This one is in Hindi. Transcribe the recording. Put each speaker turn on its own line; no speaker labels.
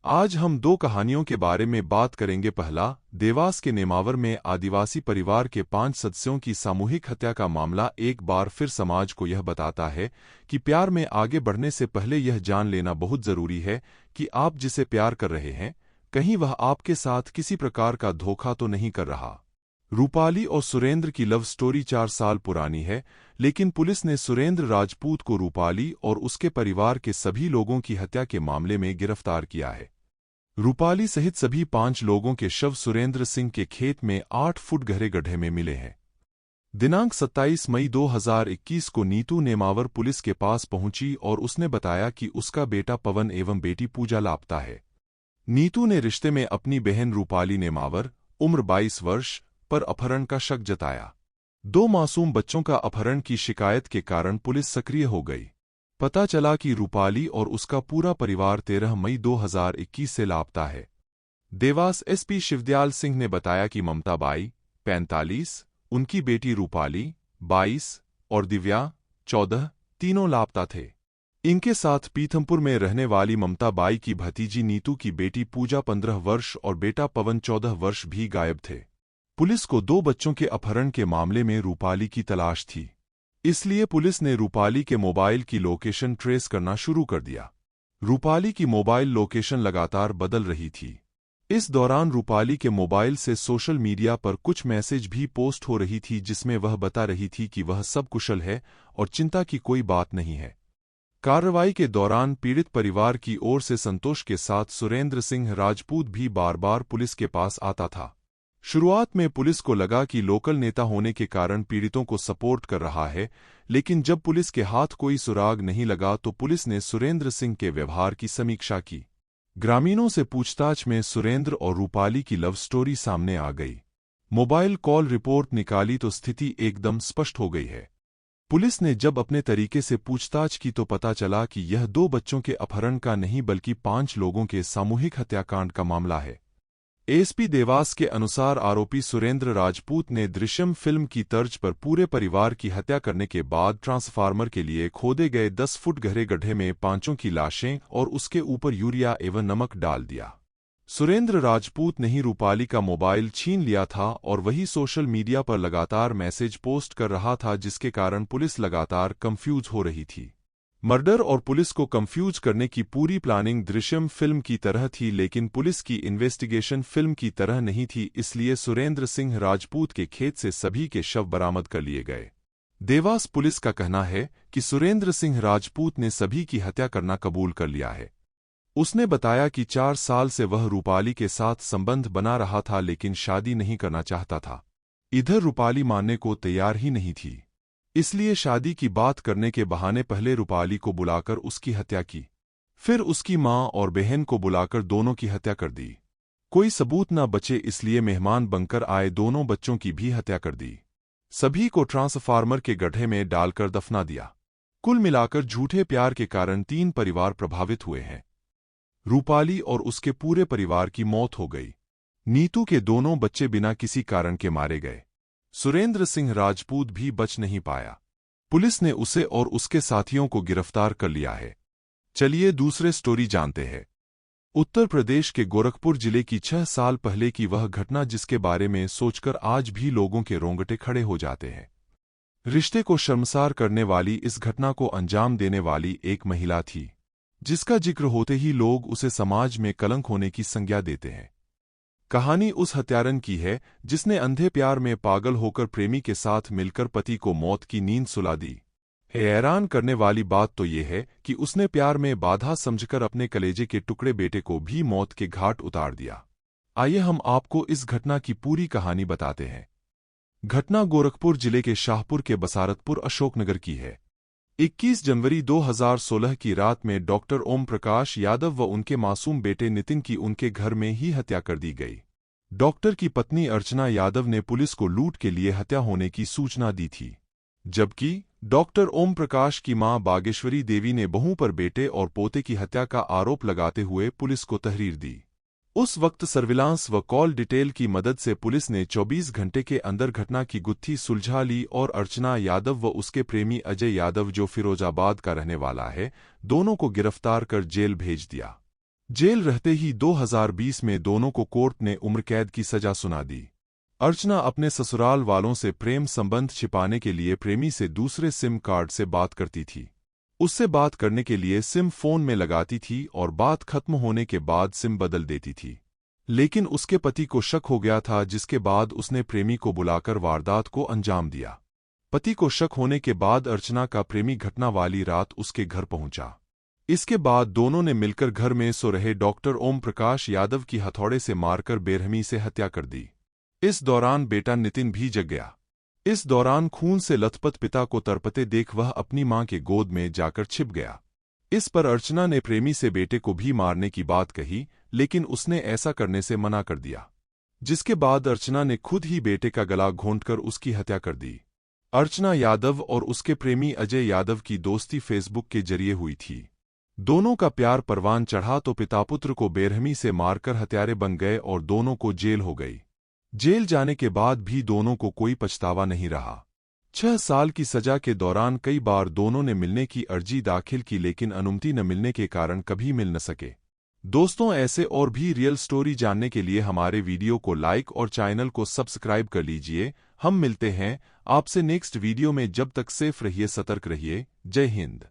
आज हम दो कहानियों के बारे में बात करेंगे। पहला, देवास के नेमावर में आदिवासी परिवार के 5 सदस्यों की सामूहिक हत्या का मामला एक बार फिर समाज को यह बताता है कि प्यार में आगे बढ़ने से पहले यह जान लेना बहुत जरूरी है कि आप जिसे प्यार कर रहे हैं, कहीं वह आपके साथ किसी प्रकार का धोखा तो नहीं कर रहा। रूपाली और सुरेंद्र की लव स्टोरी 4 साल पुरानी है, लेकिन पुलिस ने सुरेंद्र राजपूत को रूपाली और उसके परिवार के सभी लोगों की हत्या के मामले में गिरफ्तार किया है। रूपाली सहित सभी 5 लोगों के शव सुरेंद्र सिंह के खेत में 8 फुट गहरे गड्ढे में मिले हैं। दिनांक 27 मई 2021 को नीतू नेमावर पुलिस के पास पहुंची और उसने बताया कि उसका बेटा पवन एवं बेटी पूजा लापता है। नीतू ने रिश्ते में अपनी बहन रूपाली नेमावर, उम्र 22 वर्ष, पर अपहरण का शक जताया। 2 मासूम बच्चों का अपहरण की शिकायत के कारण पुलिस सक्रिय हो गई। पता चला कि रूपाली और उसका पूरा परिवार 13 मई 2021 से लापता है। देवास एसपी शिवदयाल सिंह ने बताया कि ममता बाई, 45, उनकी बेटी रूपाली, 22 और दिव्या, 14, तीनों लापता थे। इनके साथ पीथमपुर में रहने वाली ममता बाई की भतीजी नीतू की बेटी पूजा 15 वर्ष और बेटा पवन 14 वर्ष भी गायब थे। पुलिस को 2 बच्चों के अपहरण के मामले में रूपाली की तलाश थी, इसलिए पुलिस ने रूपाली के मोबाइल की लोकेशन ट्रेस करना शुरू कर दिया। रूपाली की मोबाइल लोकेशन लगातार बदल रही थी। इस दौरान रूपाली के मोबाइल से सोशल मीडिया पर कुछ मैसेज भी पोस्ट हो रही थी, जिसमें वह बता रही थी कि वह सब कुशल है और चिंता की कोई बात नहीं है। कार्रवाई के दौरान पीड़ित परिवार की ओर से संतोष के साथ सुरेंद्र सिंह राजपूत भी बार-बार पुलिस के पास आता था। शुरुआत में पुलिस को लगा कि लोकल नेता होने के कारण पीड़ितों को सपोर्ट कर रहा है, लेकिन जब पुलिस के हाथ कोई सुराग नहीं लगा तो पुलिस ने सुरेंद्र सिंह के व्यवहार की समीक्षा की। ग्रामीणों से पूछताछ में सुरेंद्र और रूपाली की लव स्टोरी सामने आ गई। मोबाइल कॉल रिपोर्ट निकाली तो स्थिति एकदम स्पष्ट हो गई है। पुलिस ने जब अपने तरीके से पूछताछ की तो पता चला कि यह 2 बच्चों के अपहरण का नहीं बल्कि 5 लोगों के सामूहिक हत्याकांड का मामला है। एसपी देवास के अनुसार आरोपी सुरेंद्र राजपूत ने दृश्यम फिल्म की तर्ज पर पूरे परिवार की हत्या करने के बाद ट्रांसफार्मर के लिए खोदे गए 10 फुट गहरे गड्ढे में 5 की लाशें और उसके ऊपर यूरिया एवं नमक डाल दिया। सुरेंद्र राजपूत ने ही रूपाली का मोबाइल छीन लिया था और वही सोशल मीडिया पर लगातार मैसेज पोस्ट कर रहा था, जिसके कारण पुलिस लगातार कंफ्यूज हो रही थी। मर्डर और पुलिस को कंफ्यूज करने की पूरी प्लानिंग दृश्यम फिल्म की तरह थी, लेकिन पुलिस की इन्वेस्टिगेशन फिल्म की तरह नहीं थी, इसलिए सुरेंद्र सिंह राजपूत के खेत से सभी के शव बरामद कर लिए गए। देवास पुलिस का कहना है कि सुरेंद्र सिंह राजपूत ने सभी की हत्या करना कबूल कर लिया है। उसने बताया कि 4 साल से वह रूपाली के साथ संबंध बना रहा था, लेकिन शादी नहीं करना चाहता था। इधर रूपाली मानने को तैयार ही नहीं थी, इसलिए शादी की बात करने के बहाने पहले रूपाली को बुलाकर उसकी हत्या की, फिर उसकी मां और बहन को बुलाकर दोनों की हत्या कर दी। कोई सबूत न बचे इसलिए मेहमान बनकर आए दोनों बच्चों की भी हत्या कर दी। सभी को ट्रांसफार्मर के गड्ढे में डालकर दफना दिया। कुल मिलाकर झूठे प्यार के कारण 3 परिवार प्रभावित हुए हैं। रूपाली और उसके पूरे परिवार की मौत हो गई। नीतू के दोनों बच्चे बिना किसी कारण के मारे गए। सुरेंद्र सिंह राजपूत भी बच नहीं पाया। पुलिस ने उसे और उसके साथियों को गिरफ्तार कर लिया है। चलिए दूसरे स्टोरी जानते हैं। उत्तर प्रदेश के गोरखपुर जिले की 6 साल पहले की वह घटना, जिसके बारे में सोचकर आज भी लोगों के रोंगटे खड़े हो जाते हैं। रिश्ते को शर्मसार करने वाली इस घटना को अंजाम देने वाली एक महिला थी, जिसका जिक्र होते ही लोग उसे समाज में कलंक होने की संज्ञा देते हैं। कहानी उस हत्यारन की है जिसने अंधे प्यार में पागल होकर प्रेमी के साथ मिलकर पति को मौत की नींद सुला दी। हैरान करने वाली बात तो यह है कि उसने प्यार में बाधा समझकर अपने कलेजे के टुकड़े बेटे को भी मौत के घाट उतार दिया। आइए हम आपको इस घटना की पूरी कहानी बताते हैं। घटना गोरखपुर जिले के शाहपुर के बसारतपुर अशोकनगर की है। 21 जनवरी 2016 की रात में डॉक्टर ओम प्रकाश यादव व उनके मासूम बेटे नितिन की उनके घर में ही हत्या कर दी गई। डॉक्टर की पत्नी अर्चना यादव ने पुलिस को लूट के लिए हत्या होने की सूचना दी थी, जबकि डॉक्टर ओम प्रकाश की मां बागेश्वरी देवी ने बहू पर बेटे और पोते की हत्या का आरोप लगाते हुए पुलिस को तहरीर दी। उस वक्त सर्विलांस व कॉल डिटेल की मदद से पुलिस ने 24 घंटे के अंदर घटना की गुत्थी सुलझा ली और अर्चना यादव व उसके प्रेमी अजय यादव, जो फिरोजाबाद का रहने वाला है, दोनों को गिरफ्तार कर जेल भेज दिया। जेल रहते ही 2020 में दोनों को कोर्ट ने उम्र कैद की सजा सुना दी। अर्चना अपने ससुराल वालों से प्रेम संबंध छिपाने के लिए प्रेमी से दूसरे सिम कार्ड से बात करती थी। उससे बात करने के लिए सिम फोन में लगाती थी और बात खत्म होने के बाद सिम बदल देती थी। लेकिन उसके पति को शक हो गया था, जिसके बाद उसने प्रेमी को बुलाकर वारदात को अंजाम दिया। पति को शक होने के बाद अर्चना का प्रेमी घटना वाली रात उसके घर पहुंचा। इसके बाद दोनों ने मिलकर घर में सो रहे डॉक्टर ओम प्रकाश यादव की हथौड़े से मारकर बेरहमी से हत्या कर दी। इस दौरान बेटा नितिन भी जग गया। इस दौरान खून से लथपथ पिता को तड़पते देख वह अपनी मां के गोद में जाकर छिप गया। इस पर अर्चना ने प्रेमी से बेटे को भी मारने की बात कही, लेकिन उसने ऐसा करने से मना कर दिया, जिसके बाद अर्चना ने खुद ही बेटे का गला घोंटकर उसकी हत्या कर दी। अर्चना यादव और उसके प्रेमी अजय यादव की दोस्ती फेसबुक के जरिए हुई थी। दोनों का प्यार परवान चढ़ा तो पिता पुत्र को बेरहमी से मारकर हत्यारे बन गए और दोनों को जेल हो गई। जेल जाने के बाद भी दोनों को कोई पछतावा नहीं रहा। 6 साल की सजा के दौरान कई बार दोनों ने मिलने की अर्जी दाखिल की, लेकिन अनुमति न मिलने के कारण कभी मिल न सके। दोस्तों, ऐसे और भी रियल स्टोरी जानने के लिए हमारे वीडियो को लाइक और चैनल को सब्सक्राइब कर लीजिए। हम मिलते हैं आपसे नेक्स्ट वीडियो में। जब तक सेफ रहिए, सतर्क रहिए। जय हिंद।